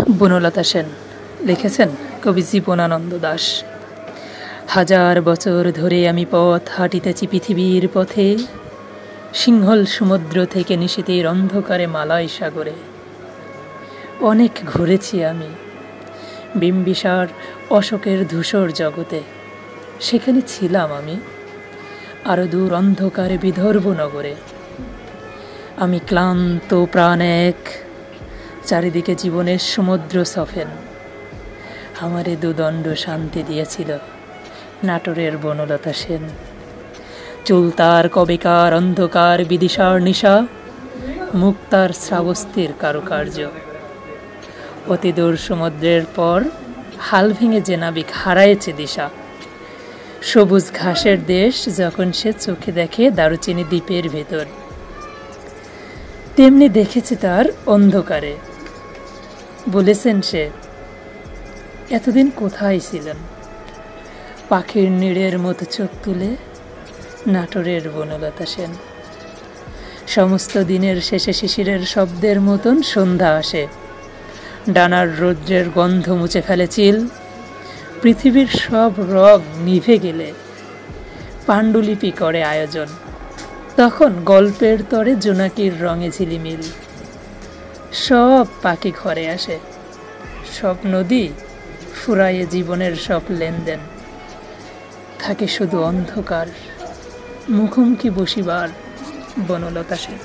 বনলতা সেন লিখেছেন কবি জীবনানন্দ দাশ। হাজার বছর ধরে আমি পথ হাঁটিতেছি পৃথিবীর পথে, সিংহল সমুদ্র থেকে নিশীথের অন্ধকারে মালয় সাগরে। অনেক ঘুরেছি আমি বিম্বিসার অশোকের ধূসর জগতে, সেখানে ছিলাম আমি আরো দূর অন্ধকারে বিদর্ভ নগরে। আমি ক্লান্ত প্রাণ এক, চারিদিকে জীবনের সমুদ্র সফেন। আমারে দুদণ্ড শান্তি দিয়েছিল নাটোরের বনলতা সেন। চুল তার কবেকার অন্ধকার বিদিশার নিশা, মুখ তার শ্রাবস্তির কারুকার্য। অতিদূর সমুদ্রের পর হাল ভেঙে যে নাবিক হারায়েছে দিশা, সবুজ ঘাসের দেশ যখন সে চোখে দেখে দারুচিনি দ্বীপের ভেতর, তেমনি দেখেছে তার অন্ধকারে। বলেছেন সে, এতদিন কোথায় ছিলেন? পাখির নীড়ের মতো চোখ তুলে নাটোরের বনলতা সেন। সমস্ত দিনের শেষে শিশিরের শব্দের মতন সন্ধ্যা আসে, ডানার রৌদ্রের গন্ধ মুছে ফেলে চিল। পৃথিবীর সব রং নিভে গেলে পাণ্ডুলিপি করে আয়োজন, তখন গল্পের তরে জোনাকির রঙে ঝিলিমিল। সব পাখি ঘরে আসে, সব নদী ফুরায়ে জীবনের সব লেনদেন। থাকে শুধু অন্ধকার, মুখোমুখি বসিবার বনলতা সেন।